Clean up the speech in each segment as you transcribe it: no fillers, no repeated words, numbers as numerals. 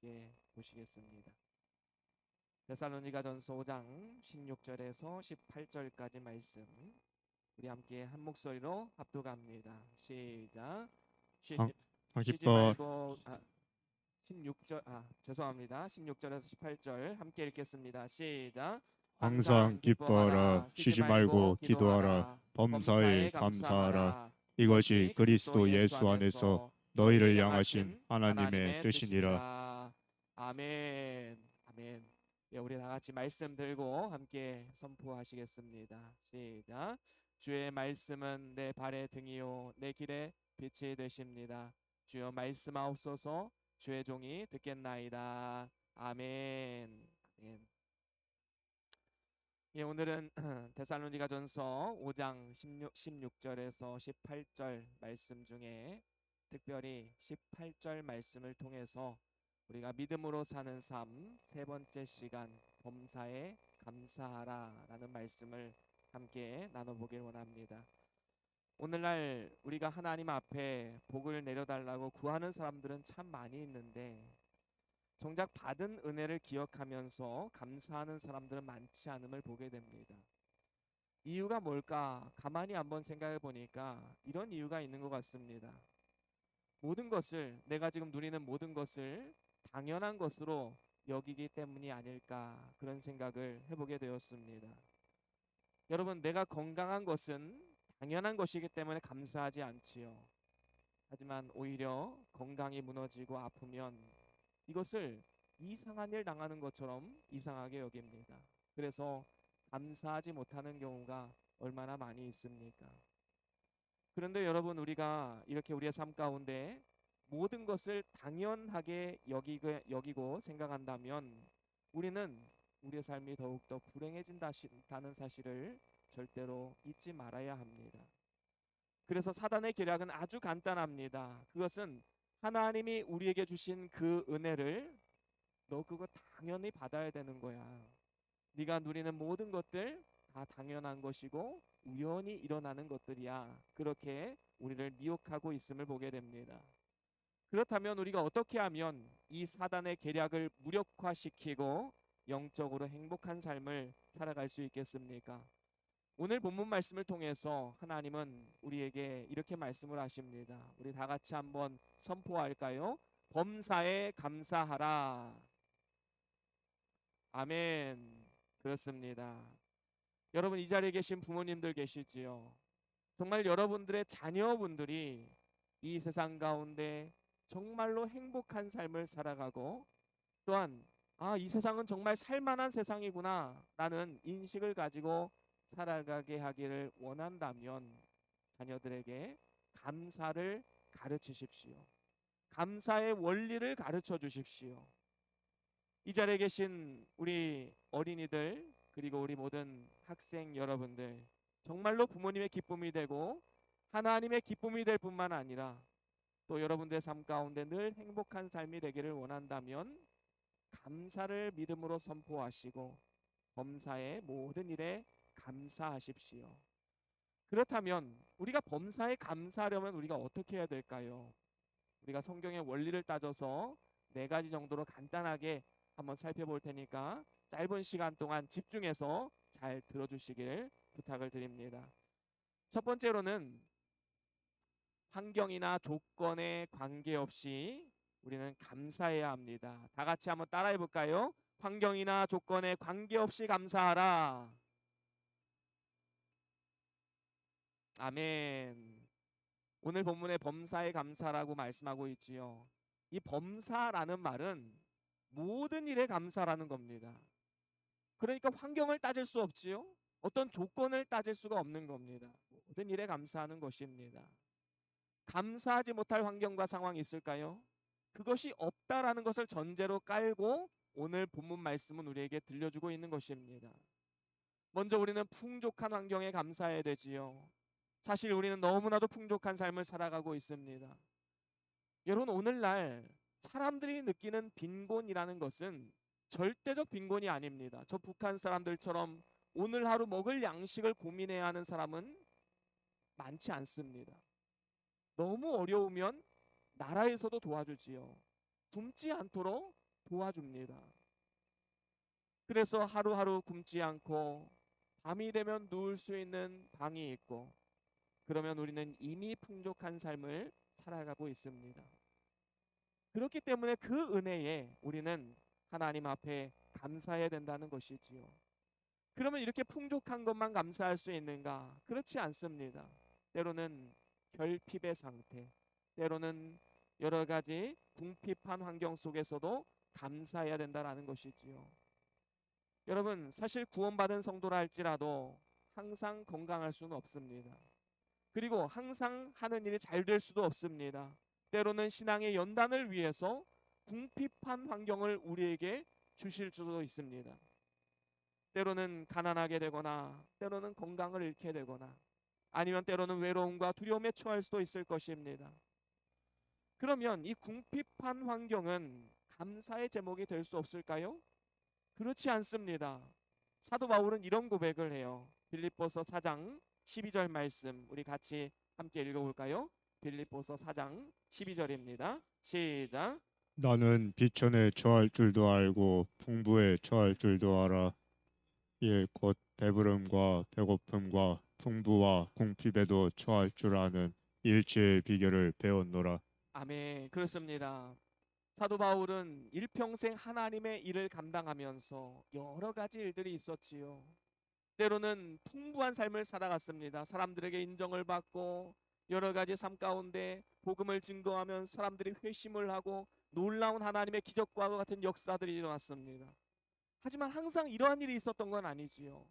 함께 보시겠습니다. 데살로니가전서 5장 16절에서 18절까지 말씀 우리 함께 한 목소리로 합독합니다. 시작. 하- 쉬지 하기뻐 말고 16절 죄송합니다. 16절에서 18절 함께 읽겠습니다. 시작. 항상 기뻐하라 쉬지 말고 기도하라 범사에 감사하라 이것이 그리스도 예수 안에서 너희를 향하신 하나님의 뜻이니라. 아멘. 아멘. 예, 우리 다 같이 말씀 들고 함께 선포하시겠습니다. 시작. 주의 말씀은 내 발의 등이요 내 길에 빛이 되십니다. 주여 말씀하옵소서. 주의 종이 듣겠나이다. 아멘. 아멘. 예, 오늘은 데살로니가전서 5장 16절에서 18절 말씀 중에 특별히 18절 말씀을 통해서 우리가 믿음으로 사는 삶 세 번째 시간 범사에 감사하라라는 말씀을 함께 나눠보길 원합니다. 오늘날 우리가 하나님 앞에 복을 내려달라고 구하는 사람들은 참 많이 있는데 정작 받은 은혜를 기억하면서 감사하는 사람들은 많지 않음을 보게 됩니다. 이유가 뭘까? 가만히 한번 생각해 보니까 이런 이유가 있는 것 같습니다. 모든 것을 내가 지금 누리는 모든 것을 당연한 것으로 여기기 때문이 아닐까 그런 생각을 해보게 되었습니다. 여러분, 내가 건강한 것은 당연한 것이기 때문에 감사하지 않지요. 하지만 오히려 건강이 무너지고 아프면 이것을 이상한 일 당하는 것처럼 이상하게 여깁니다. 그래서 감사하지 못하는 경우가 얼마나 많이 있습니까? 그런데 여러분, 우리가 이렇게 우리의 삶 가운데 모든 것을 당연하게 여기고 생각한다면 우리는 우리의 삶이 더욱더 불행해진다는 사실을 절대로 잊지 말아야 합니다. 그래서 사단의 계략은 아주 간단합니다. 그것은 하나님이 우리에게 주신 그 은혜를 너 그거 당연히 받아야 되는 거야. 네가 누리는 모든 것들 다 당연한 것이고 우연히 일어나는 것들이야. 그렇게 우리를 미혹하고 있음을 보게 됩니다. 그렇다면 우리가 어떻게 하면 이 사단의 계략을 무력화시키고 영적으로 행복한 삶을 살아갈 수 있겠습니까? 오늘 본문 말씀을 통해서 하나님은 우리에게 이렇게 말씀을 하십니다. 우리 다 같이 한번 선포할까요? 범사에 감사하라. 아멘. 그렇습니다. 여러분, 이 자리에 계신 부모님들 계시지요? 정말 여러분들의 자녀분들이 이 세상 가운데 정말로 행복한 삶을 살아가고 또한 이 세상은 정말 살만한 세상이구나 라는 인식을 가지고 살아가게 하기를 원한다면 자녀들에게 감사를 가르치십시오. 감사의 원리를 가르쳐 주십시오. 이 자리에 계신 우리 어린이들 그리고 우리 모든 학생 여러분들 정말로 부모님의 기쁨이 되고 하나님의 기쁨이 될 뿐만 아니라 또 여러분들의 삶 가운데 늘 행복한 삶이 되기를 원한다면 감사를 믿음으로 선포하시고 범사의 모든 일에 감사하십시오. 그렇다면 우리가 범사에 감사하려면 우리가 어떻게 해야 될까요? 우리가 성경의 원리를 따져서 네 가지 정도로 간단하게 한번 살펴볼 테니까 짧은 시간 동안 집중해서 잘 들어주시길 부탁을 드립니다. 첫 번째로는 환경이나 조건에 관계없이 우리는 감사해야 합니다. 다 같이 한번 따라해 볼까요? 환경이나 조건에 관계없이 감사하라. 아멘. 오늘 본문의 범사에 감사라고 말씀하고 있지요. 이 범사라는 말은 모든 일에 감사라는 겁니다. 그러니까 환경을 따질 수 없지요. 어떤 조건을 따질 수가 없는 겁니다. 모든 일에 감사하는 것입니다. 감사하지 못할 환경과 상황이 있을까요? 그것이 없다라는 것을 전제로 깔고 오늘 본문 말씀은 우리에게 들려주고 있는 것입니다. 먼저 우리는 풍족한 환경에 감사해야 되지요. 사실 우리는 너무나도 풍족한 삶을 살아가고 있습니다. 여러분, 오늘날 사람들이 느끼는 빈곤이라는 것은 절대적 빈곤이 아닙니다. 저 북한 사람들처럼 오늘 하루 먹을 양식을 고민해야 하는 사람은 많지 않습니다. 너무 어려우면 나라에서도 도와주지요. 굶지 않도록 도와줍니다. 그래서 하루하루 굶지 않고 밤이 되면 누울 수 있는 방이 있고, 그러면 우리는 이미 풍족한 삶을 살아가고 있습니다. 그렇기 때문에 그 은혜에 우리는 하나님 앞에 감사해야 된다는 것이지요. 그러면 이렇게 풍족한 것만 감사할 수 있는가? 그렇지 않습니다. 때로는 결핍의 상태, 때로는 여러 가지 궁핍한 환경 속에서도 감사해야 된다는 것이지요. 여러분, 사실 구원받은 성도라 할지라도 항상 건강할 수는 없습니다. 그리고 항상 하는 일이 잘 될 수도 없습니다. 때로는 신앙의 연단을 위해서 궁핍한 환경을 우리에게 주실 수도 있습니다. 때로는 가난하게 되거나, 때로는 건강을 잃게 되거나, 아니면 때로는 외로움과 두려움에 처할 수도 있을 것입니다. 그러면 이 궁핍한 환경은 감사의 제목이 될 수 없을까요? 그렇지 않습니다. 사도 바울은 이런 고백을 해요. 빌립보서 4장 12절 말씀 우리 같이 함께 읽어볼까요? 빌립보서 4장 12절입니다. 시작. 나는 비천에 처할 줄도 알고 풍부에 처할 줄도 알아. 예, 곧 배부름과 배고픔과 풍부와 궁핍에도 처할 줄 아는 일체의 비결을 배웠노라. 아멘. 그렇습니다. 사도 바울은 일평생 하나님의 일을 감당하면서 여러 가지 일들이 있었지요. 때로는 풍부한 삶을 살아갔습니다. 사람들에게 인정을 받고 여러 가지 삶 가운데 복음을 증거하면 사람들이 회심을 하고 놀라운 하나님의 기적과 같은 역사들이 일어났습니다. 하지만 항상 이러한 일이 있었던 건 아니지요.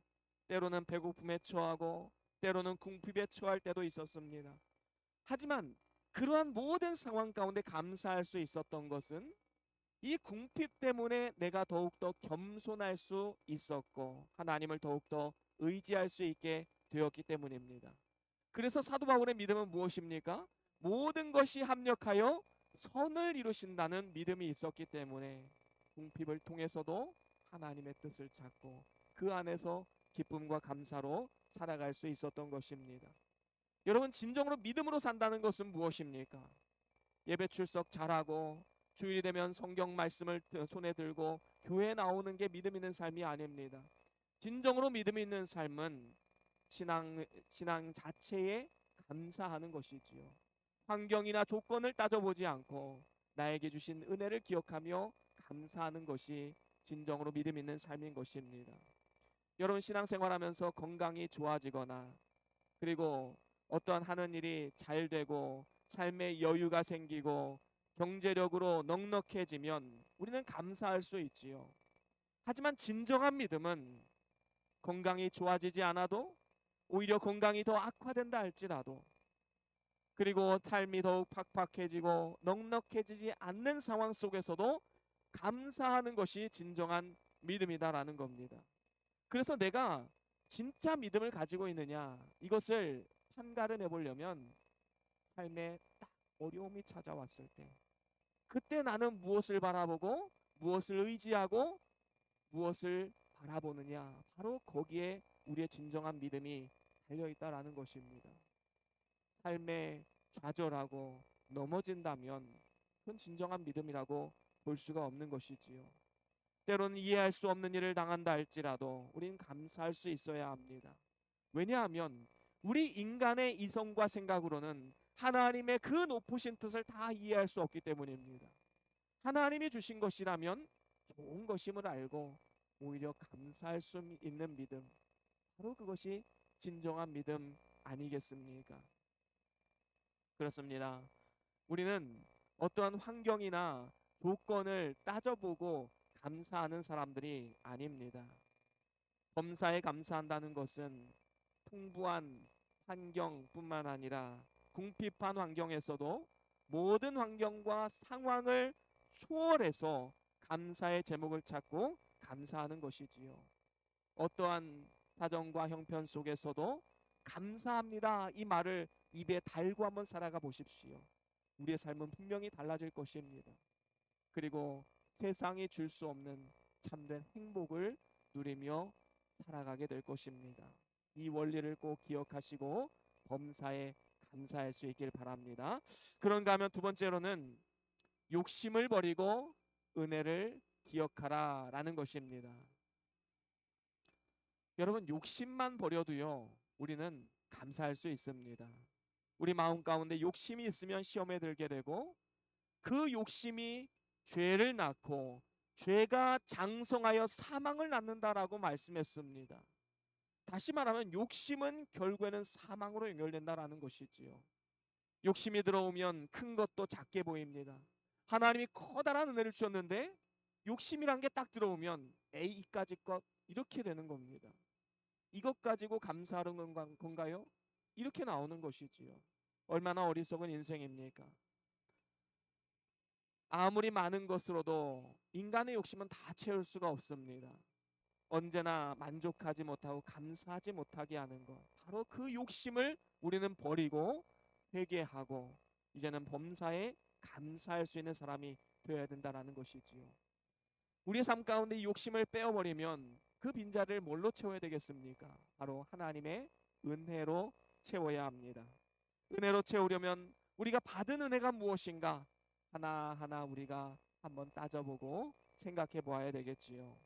때로는 배고픔에 처하고 때로는 궁핍에 처할 때도 있었습니다. 하지만 그러한 모든 상황 가운데 감사할 수 있었던 것은 이 궁핍 때문에 내가 더욱더 겸손할 수 있었고 하나님을 더욱더 의지할 수 있게 되었기 때문입니다. 그래서 사도 바울의 믿음은 무엇입니까? 모든 것이 합력하여 선을 이루신다는 믿음이 있었기 때문에 궁핍을 통해서도 하나님의 뜻을 찾고 그 안에서 기쁨과 감사로 살아갈 수 있었던 것입니다. 여러분, 진정으로 믿음으로 산다는 것은 무엇입니까? 예배 출석 잘하고 주일이 되면 성경 말씀을 손에 들고 교회에 나오는 게 믿음 있는 삶이 아닙니다. 진정으로 믿음 있는 삶은 신앙 자체에 감사하는 것이지요. 환경이나 조건을 따져보지 않고 나에게 주신 은혜를 기억하며 감사하는 것이 진정으로 믿음 있는 삶인 것입니다. 여러분, 신앙생활하면서 건강이 좋아지거나 그리고 어떠한 하는 일이 잘 되고 삶의 여유가 생기고 경제력으로 넉넉해지면 우리는 감사할 수 있지요. 하지만 진정한 믿음은 건강이 좋아지지 않아도 오히려 건강이 더 악화된다 할지라도 그리고 삶이 더욱 팍팍해지고 넉넉해지지 않는 상황 속에서도 감사하는 것이 진정한 믿음이다라는 겁니다. 그래서 내가 진짜 믿음을 가지고 있느냐 이것을 판가름해 보려면 삶에 딱 어려움이 찾아왔을 때 그때 나는 무엇을 바라보고 무엇을 의지하고 무엇을 바라보느냐 바로 거기에 우리의 진정한 믿음이 달려있다라는 것입니다. 삶에 좌절하고 넘어진다면 그건 진정한 믿음이라고 볼 수가 없는 것이지요. 때로는 이해할 수 없는 일을 당한다 할지라도 우리는 감사할 수 있어야 합니다. 왜냐하면 우리 인간의 이성과 생각으로는 하나님의 그 높으신 뜻을 다 이해할 수 없기 때문입니다. 하나님이 주신 것이라면 좋은 것임을 알고 오히려 감사할 수 있는 믿음, 바로 그것이 진정한 믿음 아니겠습니까? 그렇습니다. 우리는 어떠한 환경이나 조건을 따져보고 감사하는 사람들이 아닙니다. 범사에 감사한다는 것은 풍부한 환경뿐만 아니라 궁핍한 환경에서도 모든 환경과 상황을 초월해서 감사의 제목을 찾고 감사하는 것이지요. 어떠한 사정과 형편 속에서도 감사합니다 이 말을 입에 달고 한번 살아가 보십시오. 우리의 삶은 분명히 달라질 것입니다. 그리고 세상이 줄 수 없는 참된 행복을 누리며 살아가게 될 것입니다. 이 원리를 꼭 기억하시고 범사에 감사할 수 있길 바랍니다. 그런가 하면 두 번째로는 욕심을 버리고 은혜를 기억하라 라는 것입니다. 여러분, 욕심만 버려도요, 우리는 감사할 수 있습니다. 우리 마음 가운데 욕심이 있으면 시험에 들게 되고, 그 욕심이 죄를 낳고 죄가 장성하여 사망을 낳는다라고 말씀했습니다. 다시 말하면 욕심은 결국에는 사망으로 연결된다라는 것이지요. 욕심이 들어오면 큰 것도 작게 보입니다. 하나님이 커다란 은혜를 주셨는데 욕심이란 게 딱 들어오면 에이 이까짓 것 이렇게 되는 겁니다. 이것 가지고 감사하는 건가요? 이렇게 나오는 것이지요. 얼마나 어리석은 인생입니까? 아무리 많은 것으로도 인간의 욕심은 다 채울 수가 없습니다. 언제나 만족하지 못하고 감사하지 못하게 하는 것, 바로 그 욕심을 우리는 버리고 회개하고 이제는 범사에 감사할 수 있는 사람이 되어야 된다는 것이지요. 우리의 삶 가운데 이 욕심을 빼어버리면 그 빈자리를 뭘로 채워야 되겠습니까? 바로 하나님의 은혜로 채워야 합니다. 은혜로 채우려면 우리가 받은 은혜가 무엇인가 하나하나 우리가 한번 따져보고 생각해 보아야 되겠지요.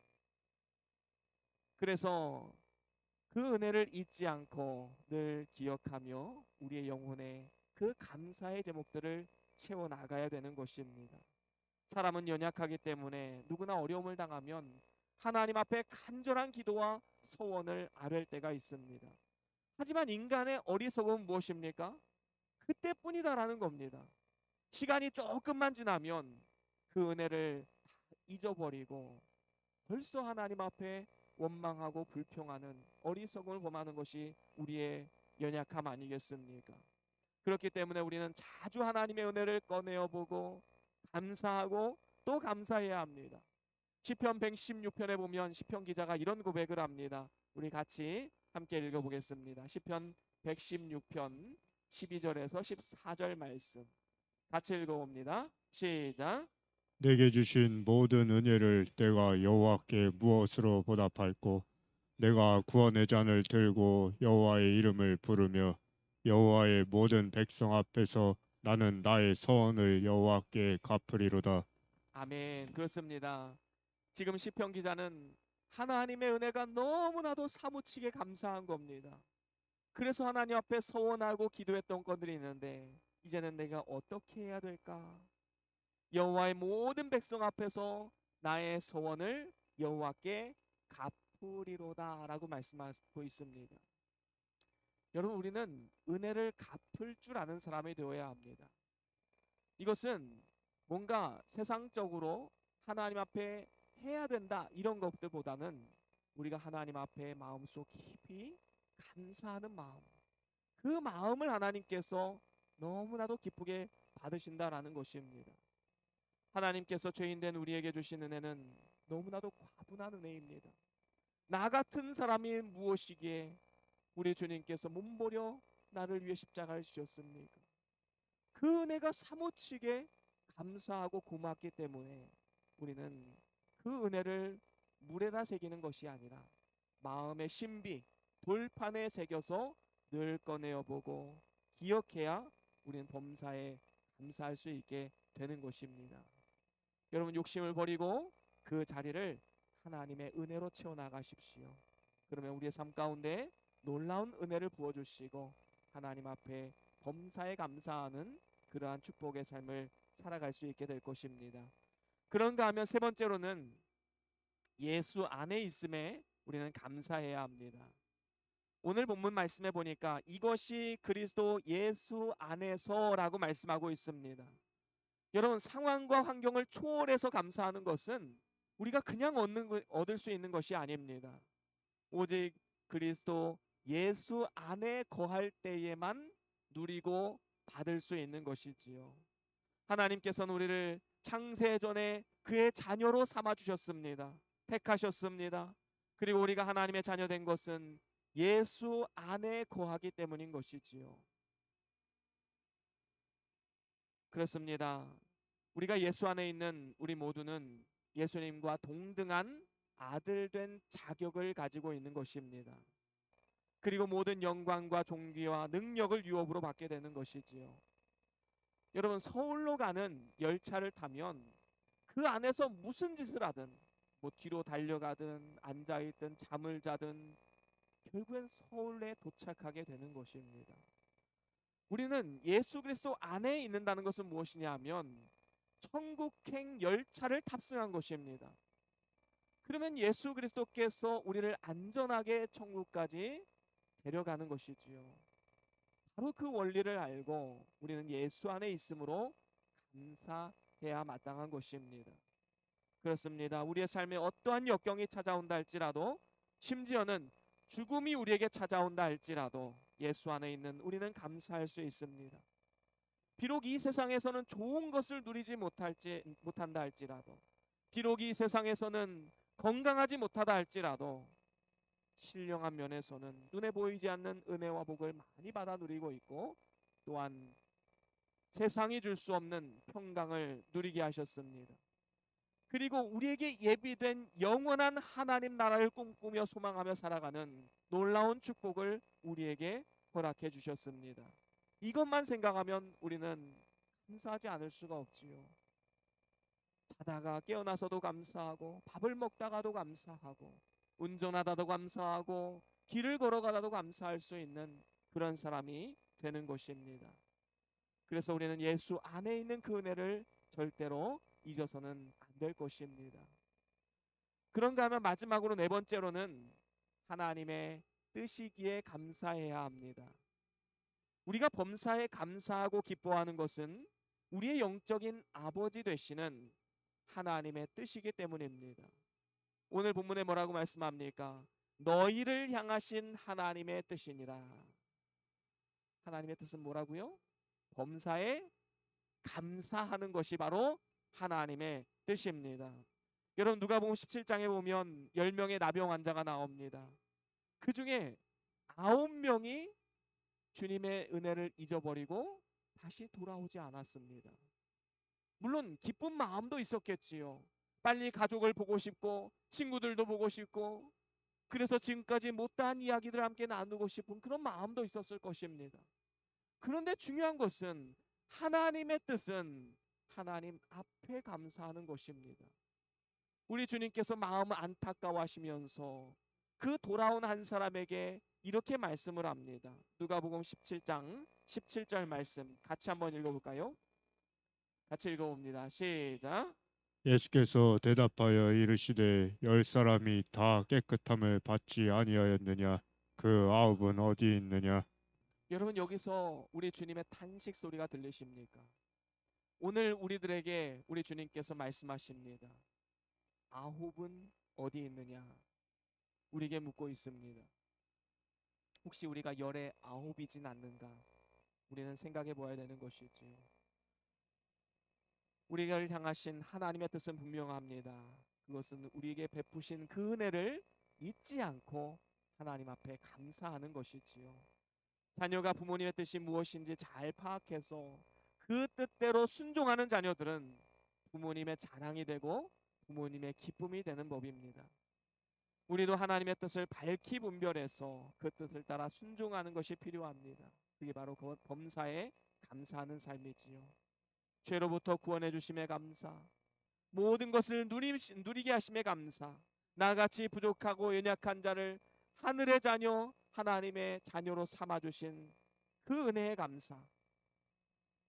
그래서 그 은혜를 잊지 않고 늘 기억하며 우리의 영혼에 그 감사의 제목들을 채워 나가야 되는 것입니다. 사람은 연약하기 때문에 누구나 어려움을 당하면 하나님 앞에 간절한 기도와 소원을 아뢰을 때가 있습니다. 하지만 인간의 어리석음은 무엇입니까? 그때뿐이다라는 겁니다. 시간이 조금만 지나면 그 은혜를 잊어버리고 벌써 하나님 앞에 원망하고 불평하는 어리석음을 범하는 것이 우리의 연약함 아니겠습니까? 그렇기 때문에 우리는 자주 하나님의 은혜를 꺼내어 보고 감사하고 또 감사해야 합니다. 시편 116편에 보면 시편 기자가 이런 고백을 합니다. 우리 같이 함께 읽어보겠습니다. 시편 116편 12절에서 14절 말씀 같이 읽어봅니다. 시작. 내게 주신 모든 은혜를 내가 여호와께 무엇으로 보답할꼬? 내가 구원의 잔을 들고 여호와의 이름을 부르며 여호와의 모든 백성 앞에서 나는 나의 서원을 여호와께 갚으리로다. 아멘. 그렇습니다. 지금 시편 기자는 하나님의 은혜가 너무나도 사무치게 감사한 겁니다. 그래서 하나님 앞에 서원하고 기도했던 것들이 있는데 이제는 내가 어떻게 해야 될까? 여호와의 모든 백성 앞에서 나의 서원을 여호와께 갚으리로다라고 말씀하고 있습니다. 여러분, 우리는 은혜를 갚을 줄 아는 사람이 되어야 합니다. 이것은 뭔가 세상적으로 하나님 앞에 해야 된다 이런 것들보다는 우리가 하나님 앞에 마음속 깊이 감사하는 마음, 그 마음을 하나님께서 너무나도 기쁘게 받으신다라는 것입니다. 하나님께서 죄인된 우리에게 주신 은혜는 너무나도 과분한 은혜입니다. 나 같은 사람이 무엇이기에 우리 주님께서 몸버려 나를 위해 십자가를 지셨습니까? 그 은혜가 사무치게 감사하고 고맙기 때문에 우리는 그 은혜를 물에다 새기는 것이 아니라 마음의 신비, 돌판에 새겨서 늘 꺼내어 보고 기억해야 우리는 범사에 감사할 수 있게 되는 것입니다. 여러분, 욕심을 버리고 그 자리를 하나님의 은혜로 채워나가십시오. 그러면 우리의 삶 가운데 놀라운 은혜를 부어주시고 하나님 앞에 범사에 감사하는 그러한 축복의 삶을 살아갈 수 있게 될 것입니다. 그런가 하면 세 번째로는 예수 안에 있음에 우리는 감사해야 합니다. 오늘 본문 말씀해 보니까 이것이 그리스도 예수 안에서라고 말씀하고 있습니다. 여러분, 상황과 환경을 초월해서 감사하는 것은 우리가 그냥 얻을 수 있는 것이 아닙니다. 오직 그리스도 예수 안에 거할 때에만 누리고 받을 수 있는 것이지요. 하나님께서는 우리를 창세 전에 그의 자녀로 삼아 주셨습니다. 택하셨습니다. 그리고 우리가 하나님의 자녀 된 것은 예수 안에 거하기 때문인 것이지요. 그렇습니다. 우리가 예수 안에 있는 우리 모두는 예수님과 동등한 아들 된 자격을 가지고 있는 것입니다. 그리고 모든 영광과 존귀와 능력을 유업으로 받게 되는 것이지요. 여러분, 서울로 가는 열차를 타면 그 안에서 무슨 짓을 하든 뭐 뒤로 달려가든 앉아있든 잠을 자든 결국엔 서울에 도착하게 되는 것입니다. 우리는 예수 그리스도 안에 있는다는 것은 무엇이냐 하면 천국행 열차를 탑승한 것입니다. 그러면 예수 그리스도께서 우리를 안전하게 천국까지 데려가는 것이지요. 바로 그 원리를 알고 우리는 예수 안에 있으므로 감사해야 마땅한 것입니다. 그렇습니다. 우리의 삶에 어떠한 역경이 찾아온다 할지라도, 심지어는 죽음이 우리에게 찾아온다 할지라도 예수 안에 있는 우리는 감사할 수 있습니다. 비록 이 세상에서는 좋은 것을 누리지 못한다 할지라도, 비록 이 세상에서는 건강하지 못하다 할지라도 신령한 면에서는 눈에 보이지 않는 은혜와 복을 많이 받아 누리고 있고, 또한 세상이 줄 수 없는 평강을 누리게 하셨습니다. 그리고 우리에게 예비된 영원한 하나님 나라를 꿈꾸며 소망하며 살아가는 놀라운 축복을 우리에게 허락해 주셨습니다. 이것만 생각하면 우리는 감사하지 않을 수가 없지요. 자다가 깨어나서도 감사하고, 밥을 먹다가도 감사하고, 운전하다도 감사하고, 길을 걸어가다도 감사할 수 있는 그런 사람이 되는 것입니다. 그래서 우리는 예수 안에 있는 그 은혜를 절대로 잊어서는 안 될 것입니다. 그런가 하면 마지막으로 네 번째로는 하나님의 뜻이기에 감사해야 합니다. 우리가 범사에 감사하고 기뻐하는 것은 우리의 영적인 아버지 되시는 하나님의 뜻이기 때문입니다. 오늘 본문에 뭐라고 말씀합니까? 너희를 향하신 하나님의 뜻이니라. 하나님의 뜻은 뭐라고요? 범사에 감사하는 것이 바로 하나님의 뜻입니다. 여러분, 누가복음 17장에 보면 10명의 나병 환자가 나옵니다. 그 중에 9명이 주님의 은혜를 잊어버리고 다시 돌아오지 않았습니다. 물론 기쁜 마음도 있었겠지요. 빨리 가족을 보고 싶고 친구들도 보고 싶고, 그래서 지금까지 못다한 이야기들 함께 나누고 싶은 그런 마음도 있었을 것입니다. 그런데 중요한 것은 하나님의 뜻은 하나님 앞에 감사하는 것입니다. 우리 주님께서 마음을 안타까워하시면서 그 돌아온 한 사람에게 이렇게 말씀을 합니다. 누가복음 17장 17절 말씀 같이 한번 읽어볼까요? 같이 읽어봅니다. 시작. 예수께서 대답하여 이르시되 10사람이 다 깨끗함을 받지 아니하였느냐? 그 9은 어디 있느냐? 여러분, 여기서 우리 주님의 탄식 소리가 들리십니까? 오늘 우리들에게 우리 주님께서 말씀하십니다. 9은 어디 있느냐? 우리에게 묻고 있습니다. 혹시 우리가 열의 9이진 않는가? 우리는 생각해 보아야 되는 것이지요. 우리를 향하신 하나님의 뜻은 분명합니다. 그것은 우리에게 베푸신 그 은혜를 잊지 않고 하나님 앞에 감사하는 것이지요. 자녀가 부모님의 뜻이 무엇인지 잘 파악해서 그 뜻대로 순종하는 자녀들은 부모님의 자랑이 되고 부모님의 기쁨이 되는 법입니다. 우리도 하나님의 뜻을 밝히 분별해서 그 뜻을 따라 순종하는 것이 필요합니다. 그게 바로 그 범사에 감사하는 삶이지요. 죄로부터 구원해 주심에 감사, 모든 것을 누리게 하심에 감사, 나같이 부족하고 연약한 자를 하늘의 자녀, 하나님의 자녀로 삼아주신 그 은혜에 감사,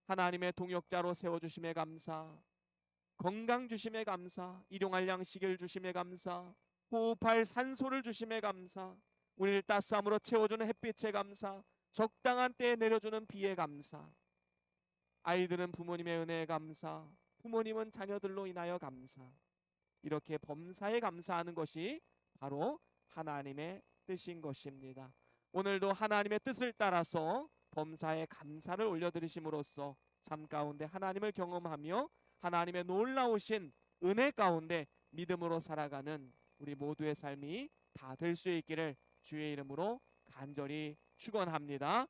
하나님의 동역자로 세워주심에 감사, 건강 주심에 감사, 일용할 양식을 주심에 감사, 호흡할 산소를 주심에 감사, 우리를 따스함으로 채워주는 햇빛에 감사, 적당한 때에 내려주는 비에 감사, 아이들은 부모님의 은혜에 감사, 부모님은 자녀들로 인하여 감사. 이렇게 범사에 감사하는 것이 바로 하나님의 뜻인 것입니다. 오늘도 하나님의 뜻을 따라서 범사에 감사를 올려드리심으로써 삶 가운데 하나님을 경험하며 하나님의 놀라우신 은혜 가운데 믿음으로 살아가는 우리 모두의 삶이 다 될 수 있기를 주의 이름으로 간절히 축원합니다.